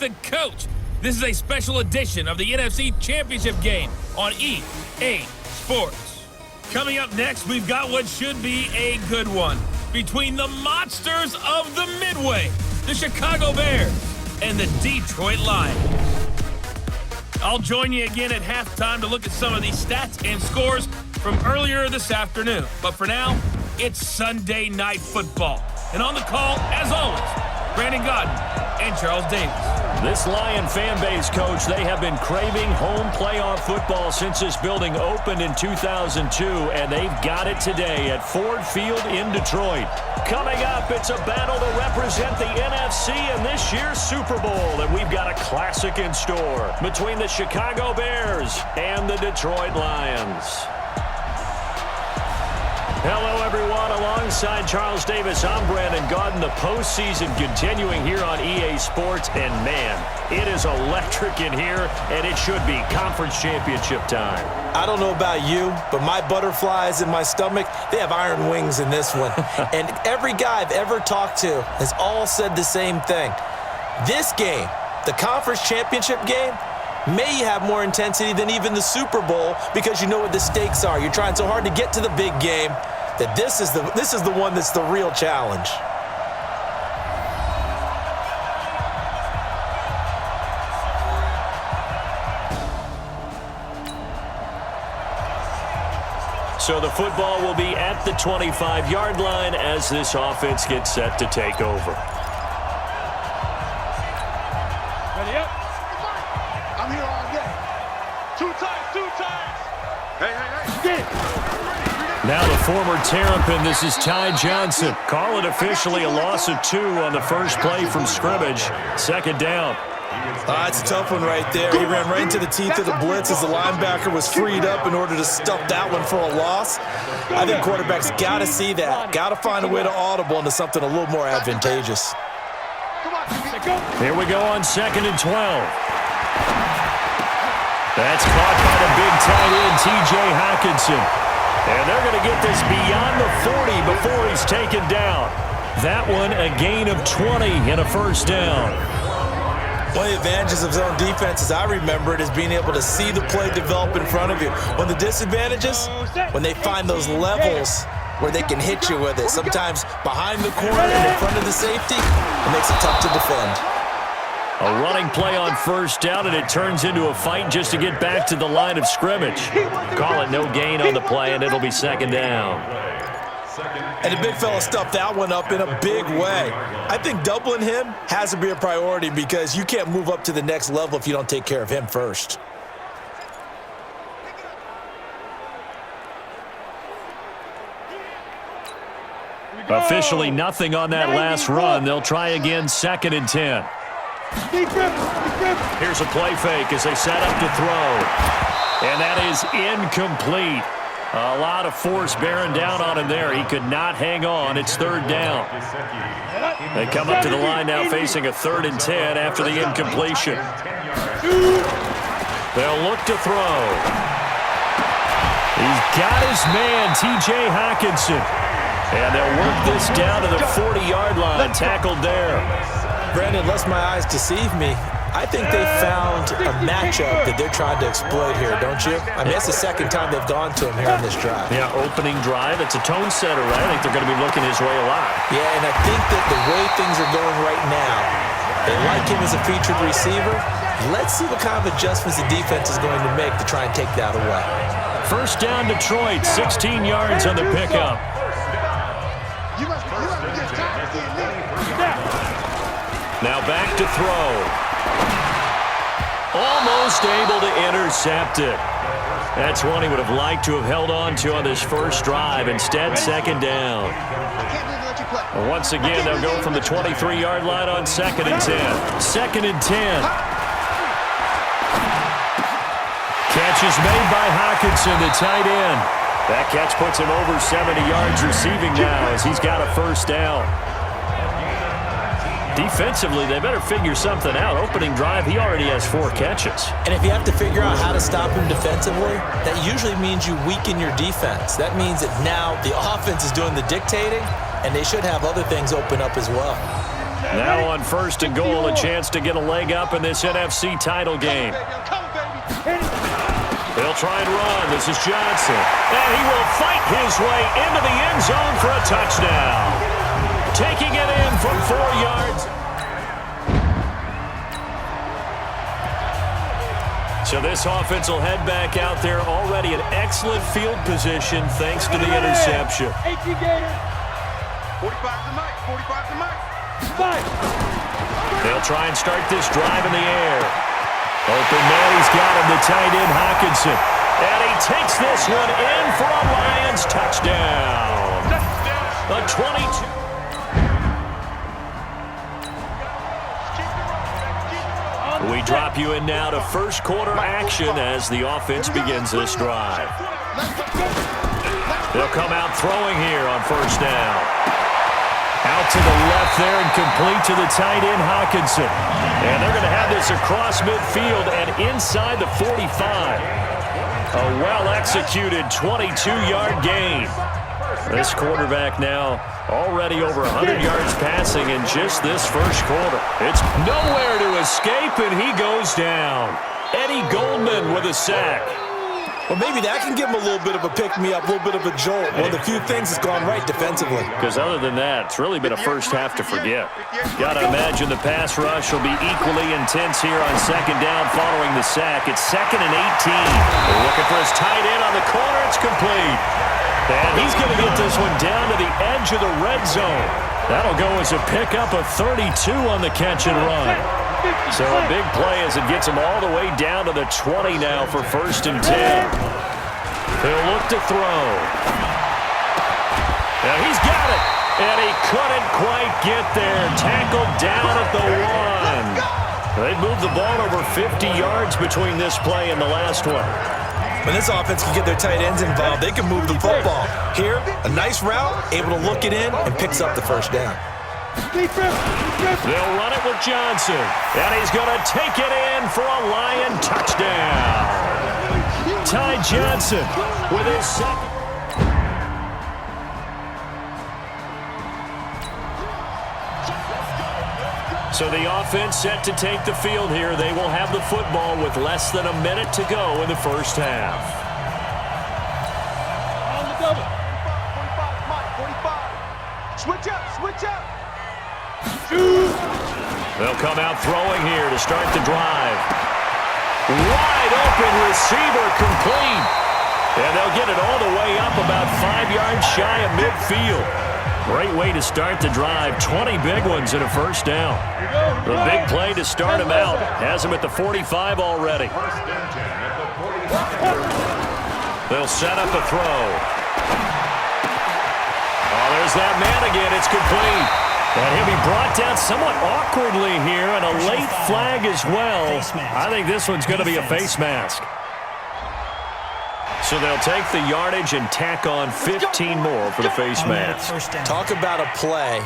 the coach. This is a special edition of the NFC Championship game on EA Sports. Coming up next, we've got what should be a good one between the monsters of the Midway, the Chicago Bears, and the Detroit Lions. I'll join you again at halftime to look at some of these stats and scores from earlier this afternoon. But for now, it's Sunday Night Football. And on the call, as always, Brandon Godden and Charles Davis. This Lion fan base, Coach, they have been craving home playoff football since this building opened in 2002, and they've got it today at Ford Field in Detroit. Coming up, it's a battle to represent the NFC in this year's Super Bowl, and we've got a classic in store between the Chicago Bears and the Detroit Lions. Hello, everyone. Alongside Charles Davis, I'm Brandon Godden. The postseason continuing here on EA Sports. And, man, it is electric in here, and it should be conference championship time. I don't know about you, but my butterflies in my stomach, they have iron wings in this one. And every guy I've ever talked to has all said the same thing. This game, the conference championship game, may have more intensity than even the Super Bowl because you know what the stakes are. You're trying so hard to get to the big game that this is the one that's the real challenge. So the football will be at the 25-yard line as this offense gets set to take over. Ready up? I'm here all day. Two times. Hey. Now the former Terrapin, this is Ty Johnson. Call it officially a loss of 2 on the first play from scrimmage. Second down. It's a tough one right there. He ran right into the teeth of the blitz as the linebacker was freed up in order to stuff that one for a loss. I think quarterbacks got to see that. Got to find a way to audible into something a little more advantageous. Here we go on 2nd and 12. That's caught by the big tight end, T.J. Hockenson. And they're going to get this beyond the 40 before he's taken down. That one a gain of 20 and a first down. One of the advantages of zone defense, as I remember it, is being able to see the play develop in front of you. One of the disadvantages, when they find those levels where they can hit you with it. Sometimes behind the corner and in front of the safety, it makes it tough to defend. A running play on first down, and it turns into a fight just to get back to the line of scrimmage. Call it no gain on the play, and it'll be second down. And the big fella stuffed that one up in a big way. I think doubling him has to be a priority because you can't move up to the next level if you don't take care of him first. Officially nothing on that last run. They'll try again, 2nd and 10. Here's a play fake as they set up to throw. And that is incomplete. A lot of force bearing down on him there. He could not hang on. It's 3rd down. They come up to the line now facing a 3rd and 10 after the incompletion. They'll look to throw. He's got his man, T.J. Hockenson. And they'll work this down to the 40-yard line. Tackled there. Brandon, lest my eyes deceive me, I think they found a matchup that they're trying to exploit here, don't you? I mean, it's the second time they've gone to him here on this drive. Yeah, opening drive. It's a tone setter, right? I think they're going to be looking his way a lot. Yeah, and I think that the way things are going right now, they like him as a featured receiver. Let's see what kind of adjustments the defense is going to make to try and take that away. First down, Detroit, 16 yards on the pickup. Now back to throw. Almost able to intercept it. That's one he would have liked to have held on to on this first drive. Instead, second down. Once again, they'll go from the 23-yard line on 2nd and 10. 2nd and 10. Catch is made by Hockenson, the tight end. That catch puts him over 70 yards receiving now as he's got a first down. Defensively, they better figure something out. Opening drive, he already has 4 catches. And if you have to figure out how to stop him defensively, that usually means you weaken your defense. That means that now the offense is doing the dictating, and they should have other things open up as well. Now on 1st and goal, a chance to get a leg up in this NFC title game. They'll try and run. This is Johnson. And he will fight his way into the end zone for a touchdown. Taking it in from 4 yards. So this offense will head back out there, already in excellent field position thanks to the interception. 45 to Mike. 45 to Mike. They'll try and start this drive in the air. Open man, he's got him, the tight end, Hockenson. And he takes this one in for a Lions touchdown. A 22. We drop you in now to first quarter action as the offense begins this drive. They'll come out throwing here on 1st down. Out to the left there and complete to the tight end, Hockenson. And they're going to have this across midfield and inside the 45. A well-executed 22-yard gain. This quarterback now already over 100 yards passing in just this first quarter. It's nowhere to escape, and he goes down. Eddie Goldman with a sack. Well, maybe that can give him a little bit of a pick-me-up, a little bit of a jolt. One of the few things that's gone right defensively. Because other than that, it's really been a first half to forget. Got to imagine the pass rush will be equally intense here on 2nd down following the sack. It's 2nd and 18. They're looking for his tight end on the corner. It's complete. And he's going to get this one down to the edge of the red zone. That'll go as a pickup of 32 on the catch and run. So a big play as it gets him all the way down to the 20 now for 1st and 10. He'll look to throw. Now he's got it. And he couldn't quite get there. Tackled down at the 1. They've moved the ball over 50 yards between this play and the last one. When this offense can get their tight ends involved, they can move the football. Here, a nice route, able to look it in, and picks up the 1st down. They'll run it with Johnson. And he's going to take it in for a Lion touchdown. Ty Johnson with his second. So the offense set to take the field here. They will have the football with less than a minute to go in the first half. On the double. 45, Mike. 45. Switch up. Switch up. They'll come out throwing here to start the drive. Wide open receiver complete. And they'll get it all the way up about 5 yards shy of midfield. Great way to start the drive. 20 big ones in a 1st down. The big play to start him out. Has him at the 45 already. They'll set up a throw. Oh, there's that man again. It's complete. And he'll be brought down somewhat awkwardly here, and a late flag as well. I think this one's going to be a face mask. So they'll take the yardage and tack on 15 more for the face mask. Talk about a play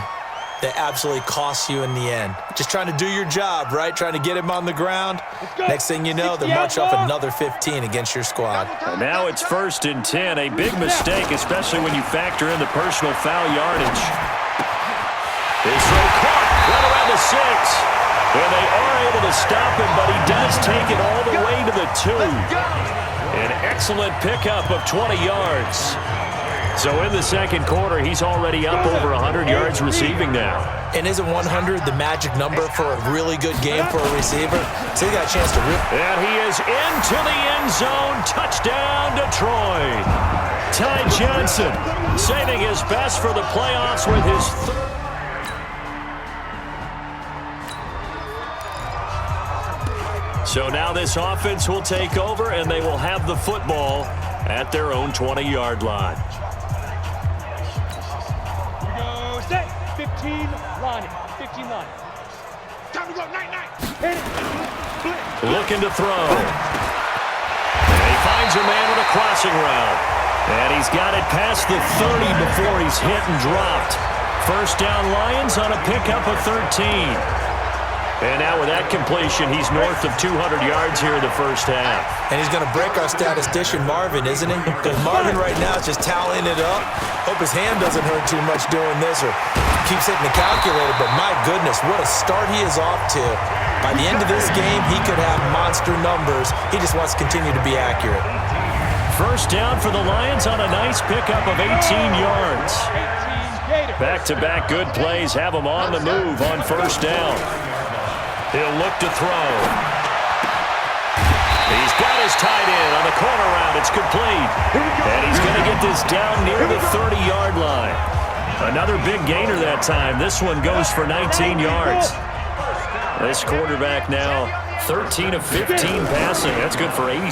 that absolutely costs you in the end. Just trying to do your job, right? Trying to get him on the ground. Next thing you know, they march off another 15 against your squad. And now it's 1st and 10. A big mistake, especially when you factor in the personal foul yardage. This throw caught right around the 6. And they are able to stop him, but he does take it all the way to the 2. An excellent pickup of 20 yards. So in the second quarter, he's already up over 100 yards receiving now. And isn't 100 the magic number for a really good game for a receiver? So he got a chance to rip. And he is into the end zone. Touchdown, Detroit. Ty Johnson saving his best for the playoffs with his third. So now this offense will take over, and they will have the football at their own 20-yard line. Here we go. Set. 15 lining. 15 lining. Time to go. Night. Hit it. Blitz. Looking to throw. And he finds a man with a crossing route. And he's got it past the 30 before he's hit and dropped. 1st down Lions on a pickup of 13. And now with that completion, he's north of 200 yards here in the first half. And he's going to break our statistician Marvin, isn't he? Because Marvin right now is just tallying it up. Hope his hand doesn't hurt too much doing this or keeps hitting the calculator. But my goodness, what a start he is off to. By the end of this game, he could have monster numbers. He just wants to continue to be accurate. First down for the Lions on a nice pickup of 18 yards. Back-to-back good plays have him on the move on first down. He'll look to throw. He's got his tight end on the corner route. It's complete. And he's going to get this down near the 30-yard line. Another big gainer that time. This one goes for 19 yards. This quarterback now 13 of 15 passing. That's good for 87%.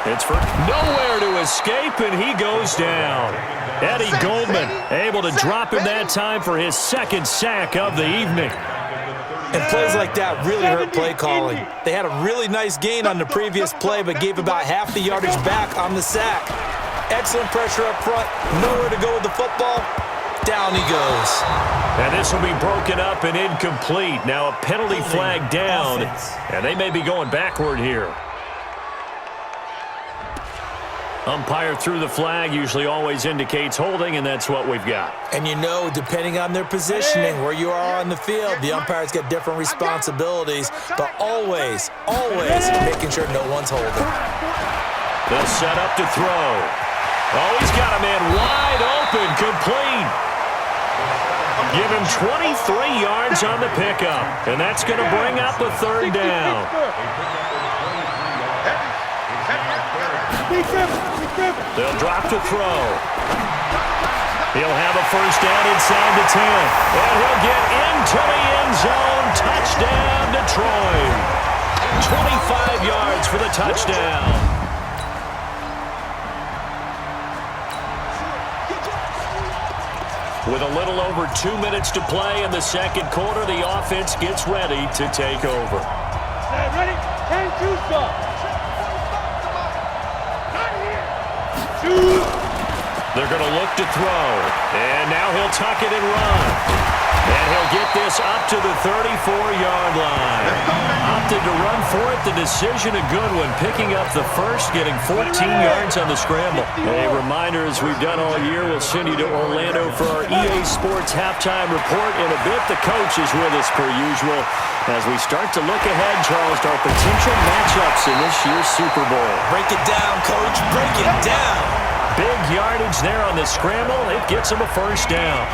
It's for nowhere to escape, and he goes down. Eddie Goldman able to drop him that time for his second sack of the evening. And plays like that really hurt play calling. They had a really nice gain on the previous play, but gave about half the yardage back on the sack. Excellent pressure up front. Nowhere to go with the football. Down he goes. And this will be broken up and incomplete. Now a penalty flag down, and they may be going backward here. Umpire threw the flag, usually always indicates holding, and that's what we've got. And you know, depending on their positioning, where you are on the field, the umpires get different responsibilities, but always making sure no one's holding. They'll set up to throw. Oh, he's got a man wide open, complete. Give him 23 yards on the pickup, and that's going to bring up a third down. They'll drop to throw. He'll have a first down inside the 10. And he'll get into the end zone. Touchdown, Detroit. 25 yards for the touchdown. With a little over 2 minutes to play in the second quarter, the offense gets ready to take over. Ready? 10-2 stop. They're going to look to throw. And now he'll tuck it and run. And he'll get this up to the 34-yard line. Opted to run for it. The decision a good one. Picking up the first, getting 14 yards on the scramble. A reminder, as we've done all year, we'll send you to Orlando for our EA Sports halftime report. In a bit, the coach is with us per usual. As we start to look ahead, Charles, to our potential matchups in this year's Super Bowl. Break it down, Coach. Break it down. Big yardage there on the scramble. It gets him a first down.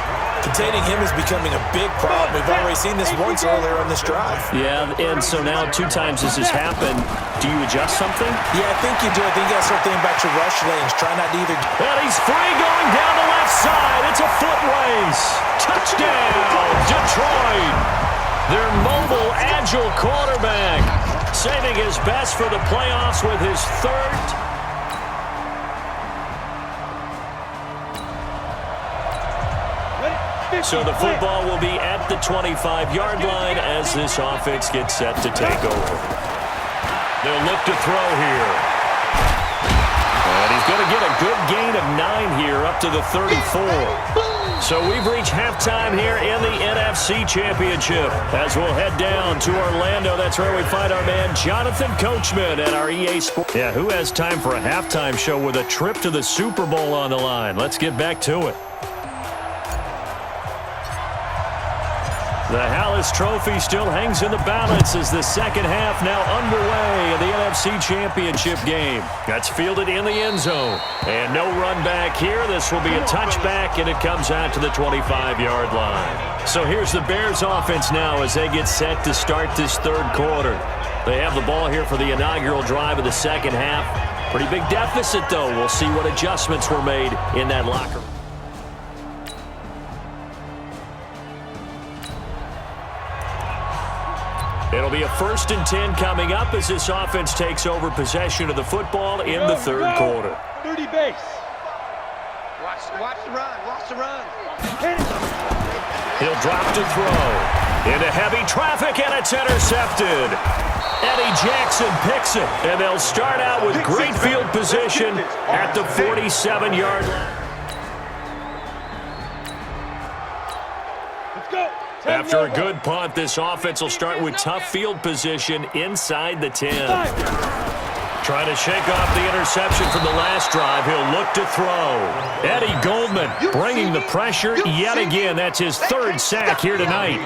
Containing him is becoming a big problem. We've already seen this once earlier on this drive. Yeah, and so now 2 times this has happened. Do you adjust something? Yeah, I think you do. I think you got to start thinking about your rush lanes. Try not to either. And he's free going down the left side. It's a foot race. Touchdown, Detroit. Their mobile, agile quarterback saving his best for the playoffs with his third. So the football will be at the 25-yard line as this offense gets set to take over. They'll look to throw here. And he's going to get a good gain of 9 here up to the 34. So we've reached halftime here in the NFC Championship. As we'll head down to Orlando, that's where we find our man Jonathan Coachman at our EA Sports. Yeah, who has time for a halftime show with a trip to the Super Bowl on the line? Let's get back to it. The Hallis Trophy still hangs in the balance as the second half now underway in the NFC Championship game. That's fielded in the end zone. And no run back here. This will be a touchback, and it comes out to the 25-yard line. So here's the Bears offense now as they get set to start this third quarter. They have the ball here for the inaugural drive of the second half. Pretty big deficit, though. We'll see what adjustments were made in that locker room. It'll be a 1st and 10 coming up as this offense takes over possession of the football in the third quarter. 30 base. Watch the run. Watch the run. He'll drop to throw. Into heavy traffic, and it's intercepted. Eddie Jackson picks it, and they'll start out with great field position at the 47-yard line. Let's go. After a good punt, this offense will start with tough field position inside the 10. Trying to shake off the interception from the last drive. He'll look to throw. Eddie Goldman bringing the pressure yet again. That's his third sack here tonight.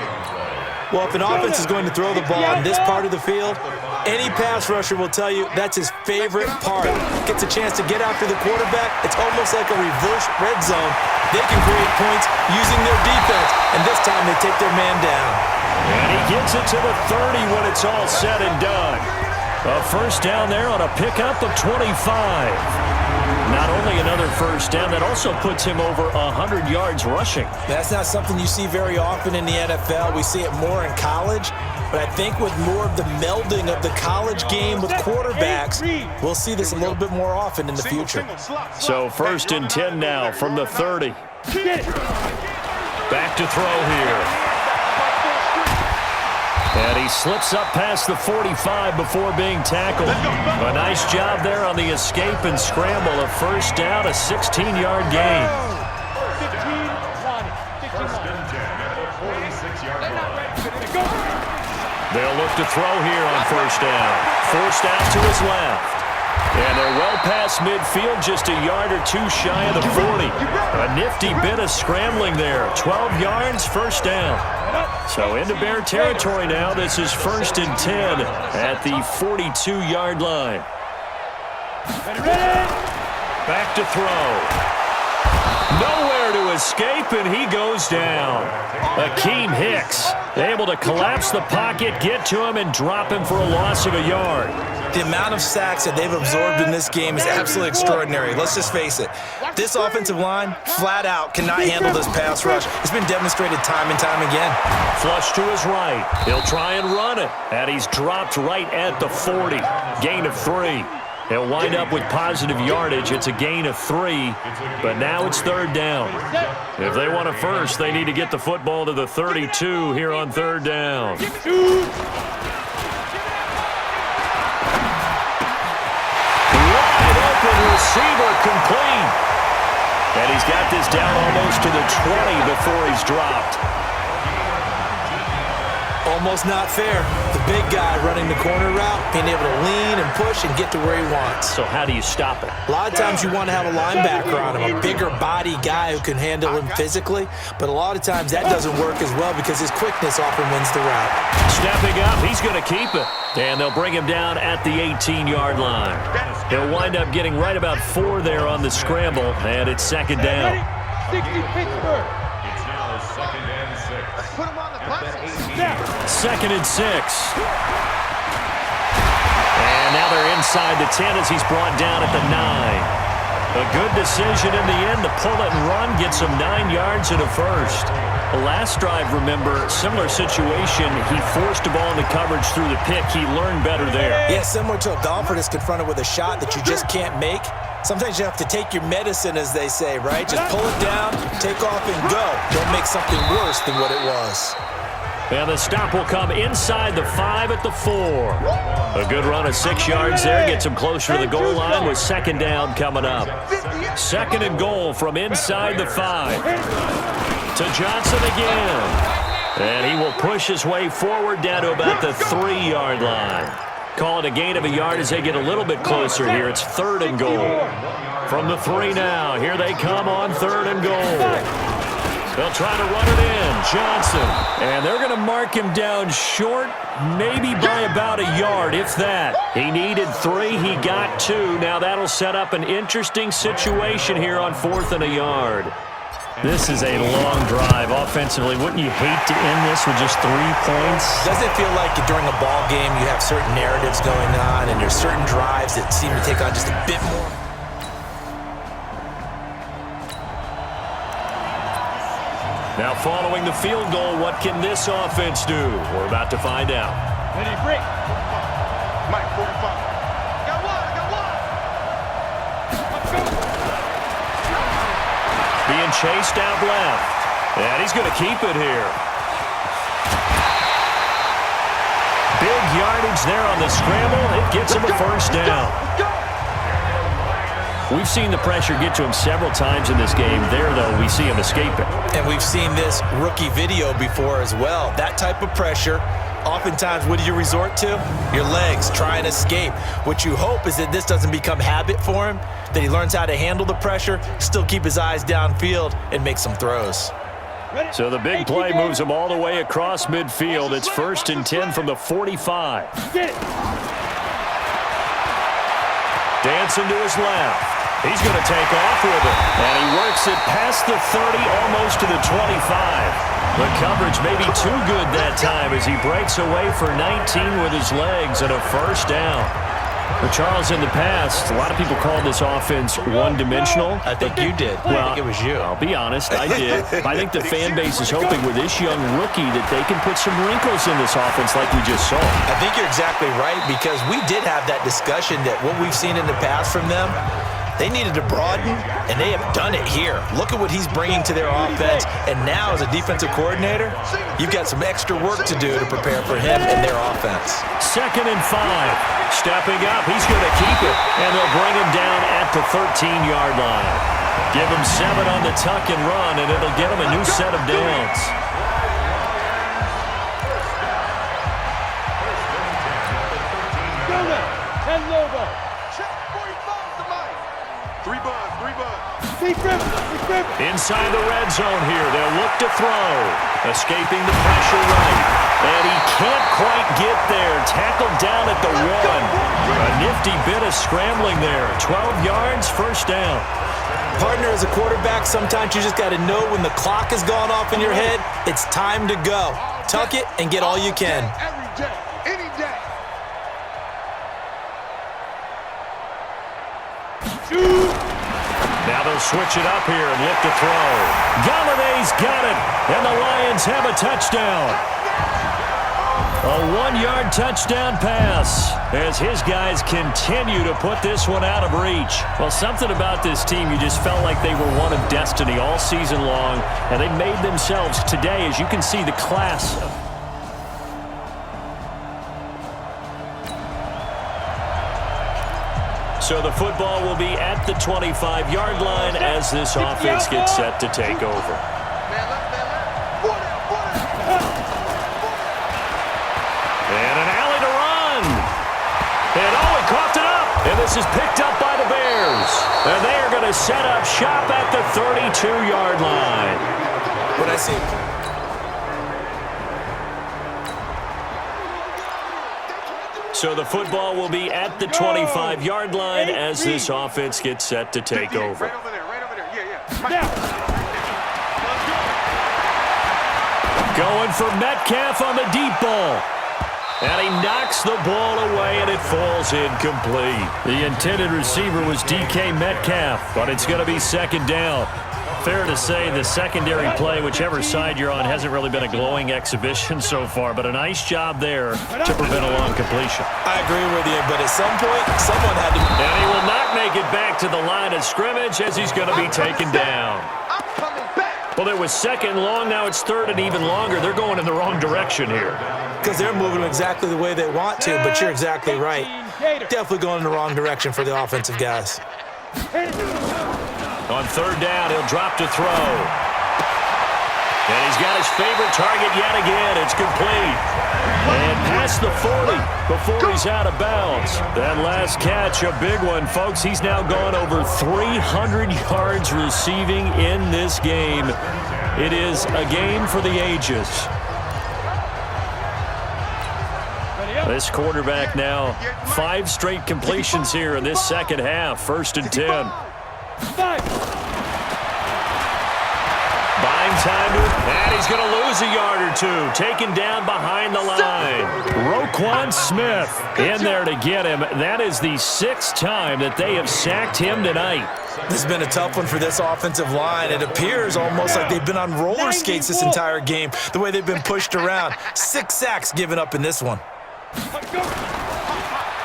Well, if an offense is going to throw the ball in this part of the field, any pass rusher will tell you that's his favorite part. Gets a chance to get after the quarterback. It's almost like a reverse red zone. They can create points using their defense, and this time they take their man down. And he gets it to the 30 when it's all said and done. A first down there on a pickup of 25. Not only another first down, that also puts him over 100 yards rushing. That's not something you see very often in the NFL. We see it more in college. But I think with more of the melding of the college game with quarterbacks, we'll see this a little bit more often in the future. So 1st and 10 now from the 30. Back to throw here. And he slips up past the 45 before being tackled. A nice job there on the escape and scramble. A first down, a 16-yard gain. 15-10. They'll look to throw here on first down. Forced out to his left. And they're well past midfield, just a yard or two shy of the 40. A nifty bit of scrambling there. 12 yards, first down. So into Bear territory now. This is 1st and 10 at the 42-yard line. Back to throw. Nowhere to escape, and he goes down. Akeem Hicks able to collapse the pocket, get to him, and drop him for a loss of a yard. The amount of sacks that they've absorbed in this game is absolutely extraordinary. Let's just face it. This offensive line, flat out, cannot handle this pass rush. It's been demonstrated time and time again. Flush to his right. He'll try and run it. And he's dropped right at the 40. Gain of 3. He'll wind up with positive yardage. It's a gain of 3, but now it's 3rd down. If they want a first, they need to get the football to the 32 here on 3rd down. Wide open receiver complete. And he's got this down almost to the 20 before he's dropped. Almost not fair. The big guy running the corner route, being able to lean and push and get to where he wants. So how do you stop it? A lot of times you want to have a linebacker on him, a bigger body guy who can handle him physically, but a lot of times that doesn't work as well because his quickness often wins the route. Stepping up, he's going to keep it. And they'll bring him down at the 18-yard line. He'll wind up getting right about 4 there on the scramble, and it's 2nd down. 60 Pittsburgh. It's now 2nd and 6. Put him on the bus. 2nd and 6. And now they're inside the 10 as he's brought down at the 9. A good decision in the end to pull it and run, gets him 9 yards and a first. The last drive, remember, similar situation. He forced a ball in the coverage through the pick. He learned better there. Yeah, similar to a golfer that's confronted with a shot that you just can't make. Sometimes you have to take your medicine, as they say, right? Just pull it down, take off, and go. Don't make something worse than what it was. And the stop will come inside the 5 at the 4. A good run of 6 yards there gets him closer to the goal line with 2nd down coming up. 2nd and goal from inside the 5. To Johnson again. And he will push his way forward down to about the 3-yard line. Call it a gain of a yard as they get a little bit closer here. It's 3rd and goal. From the 3 now. Here they come on 3rd and goal. They'll try to run it in. Johnson. And they're going to mark him down short, maybe by about a yard, if that. He needed 3. He got 2. Now that'll set up an interesting situation here on 4th and a yard. This is a long drive offensively. Wouldn't you hate to end this with just 3 points? Doesn't it feel like during a ball game you have certain narratives going on and there's certain drives that seem to take on just a bit more? Now following the field goal, what can this offense do? We're about to find out. Ready, break. Mike, 45. Got one. Let's go. Being chased out left. And he's going to keep it here. Big yardage there on the scramble. It gets him a first down. We've seen the pressure get to him several times in this game. There, though, we see him escape it. And we've seen this rookie video before as well. That type of pressure, oftentimes, what do you resort to? Your legs, try and escape. What you hope is that this doesn't become habit for him, that he learns how to handle the pressure, still keep his eyes downfield, and make some throws. So the big play moves him all the way across midfield. It's 1st and 10 from the 45. Dancing to his left. He's going to take off with it. And he works it past the 30, almost to the 25. The coverage may be too good that time as he breaks away for 19 with his legs and a 1st down. But Charles, in the past, a lot of people called this offense one-dimensional. I think you did. Well, I think it was you. I'll be honest, I did. I think the fan base is hoping with this young rookie that they can put some wrinkles in this offense like we just saw. I think you're exactly right, because we did have that discussion that what we've seen in the past from them, they needed to broaden, and they have done it here. Look at what he's bringing to their offense, and now as a defensive coordinator, you've got some extra work to do to prepare for him and their offense. 2nd and 5. Stepping up, he's going to keep it, and they'll bring him down at the 13-yard line. Give him 7 on the tuck and run, and it'll get him a new set of downs. Go now. And Lobo. Inside the red zone here, they'll look to throw. Escaping the pressure right. And he can't quite get there. Tackled down at the 1. A nifty bit of scrambling there. 12 yards, 1st down. Partner, as a quarterback, sometimes you just got to know when the clock has gone off in your head, it's time to go. Tuck it and get all you can. Every day, any day. Now they'll switch it up here and look to throw. Galladay's got it, and the Lions have a touchdown. A 1-yard touchdown pass as his guys continue to put this one out of reach. Well, something about this team, you just felt like they were one of destiny all season long, and they made themselves today, as you can see, the class. So the football will be at the 25-yard line as this offense gets set to take over. And an alley to run. And he coughed it up. And this is picked up by the Bears. And they are going to set up shop at the 32-yard line. What I see. So the football will be at the 25-yard line as this offense gets set to take over. Right over there, yeah. Going for Metcalf on the deep ball. And he knocks the ball away, and it falls incomplete. The intended receiver was DK Metcalf, but it's going to be 2nd down. Fair to say the secondary play, whichever side you're on, hasn't really been a glowing exhibition so far, but a nice job there to prevent a long completion. I agree with you, but at some point, someone had to... And he will not make it back to the line of scrimmage as he's going to be taken down. I'm coming back. Well, it was 2nd long, now it's 3rd and even longer. They're going in the wrong direction here. Because they're moving exactly the way they want to, but you're exactly right. Definitely going in the wrong direction for the offensive guys. On 3rd down, he'll drop to throw. And he's got his favorite target yet again. It's complete. And past the 40 before he's out of bounds. That last catch, a big one, folks. He's now gone over 300 yards receiving in this game. It is a game for the ages. This quarterback now 5 straight completions here in this second half. 1st and 10. Buying time, and he's going to lose a yard or 2. Taken down behind the line. Roquan Smith in there to get him. That is the 6th time that they have sacked him tonight. This has been a tough one for this offensive line. It appears almost like they've been on roller skates this entire game, the way they've been pushed around. 6 sacks given up in this one.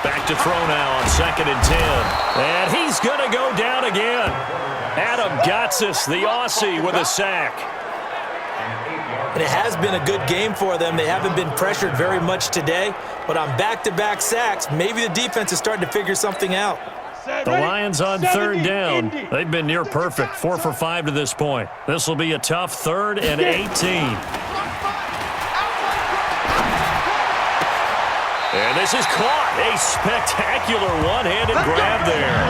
Back to throw now on 2nd and 10. And he's going to go down again. Adam Gotsis, the Aussie, with a sack. And it has been a good game for them. They haven't been pressured very much today, but on back-to-back sacks, maybe the defense is starting to figure something out. The Lions on third down. They've been near perfect, 4 for 5 to this point. This will be a tough 3rd and 18. And this is caught. A spectacular one-handed grab there.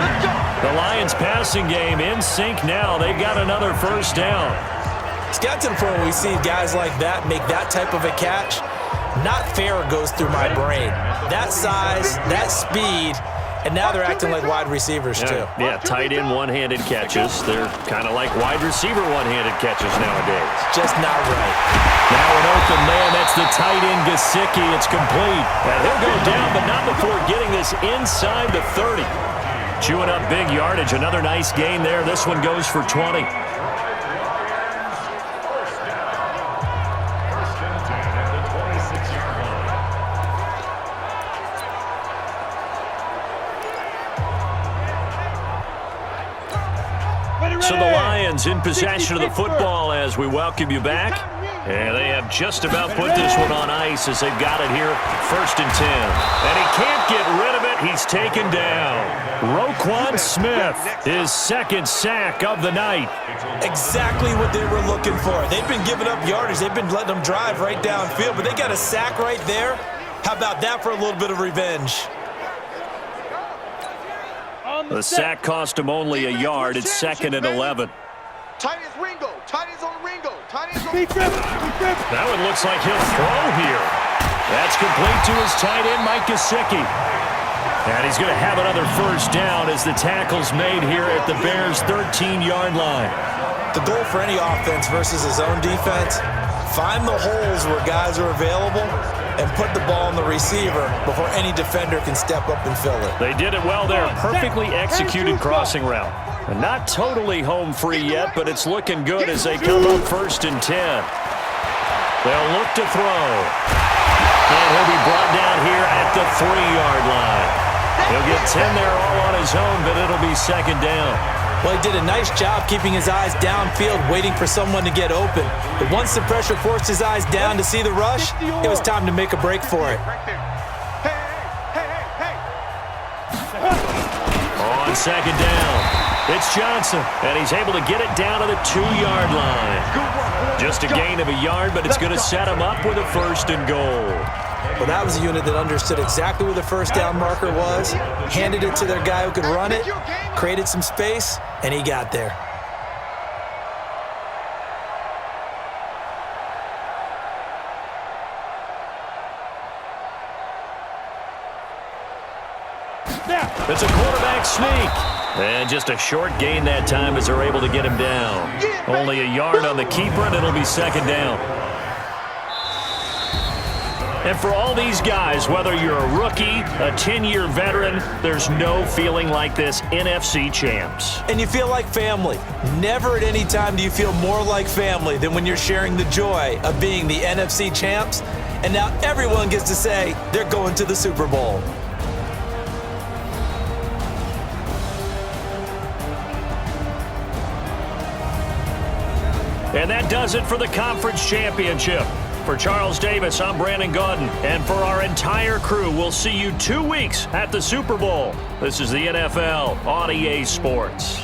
The Lions passing game in sync now. They've got another first down. It's got to the point where we see guys like that make that type of a catch. Not fair goes through my brain. That size, that speed, and now they're acting like wide receivers too. Yeah, tight end one-handed catches. They're kind of like wide receiver one-handed catches nowadays. Just not right. Now an open man. That's the tight end Gesicki. It's complete. And he'll go down, but not before getting this inside the 30. Chewing up big yardage. Another nice gain there. This one goes for 20. So the Lions in possession of the football as we welcome you back. And they have just about put this one on ice as they've got it here, 1st and 10. And he can't get rid of it. He's taken down. Roquan Smith, his 2nd sack of the night. Exactly what they were looking for. They've been giving up yardage. They've been letting them drive right downfield, but they got a sack right there. How about that for a little bit of revenge? The sack cost him only a yard. It's 2nd and 11. Tight is Ringo. Tight is on Ringo. Tight is on That one looks like he'll throw here. That's complete to his tight end, Mike Gesicki. And he's going to have another first down as the tackle's made here at the Bears' 13-yard line. The goal for any offense versus his own defense, find the holes where guys are available and put the ball on the receiver before any defender can step up and fill it. They did it well there. Perfectly executed crossing route. And not totally home free yet, but it's looking good as they come up 1st and 10. They'll look to throw. And he'll be brought down here at the 3-yard line. He'll get 10 there all on his own, but it'll be 2nd down. Well, he did a nice job keeping his eyes downfield, waiting for someone to get open. But once the pressure forced his eyes down to see the rush, it was time to make a break for it. On 2nd down, it's Johnson, and he's able to get it down to the 2-yard line. Just a gain of a yard, but it's going to set him up with a 1st and goal. Well, that was a unit that understood exactly where the first down marker was, handed it to their guy who could run it, created some space, and he got there. It's a quarterback sneak. And just a short gain that time as they're able to get him down. Only a yard on the keeper, and it'll be 2nd down. And for all these guys, whether you're a rookie, a 10-year veteran, there's no feeling like this NFC champs. And you feel like family. Never at any time do you feel more like family than when you're sharing the joy of being the NFC champs. And now everyone gets to say they're going to the Super Bowl. And that does it for the conference championship. For Charles Davis, I'm Brandon Gaudin. And for our entire crew, we'll see you 2 weeks at the Super Bowl. This is the NFL on EA Sports.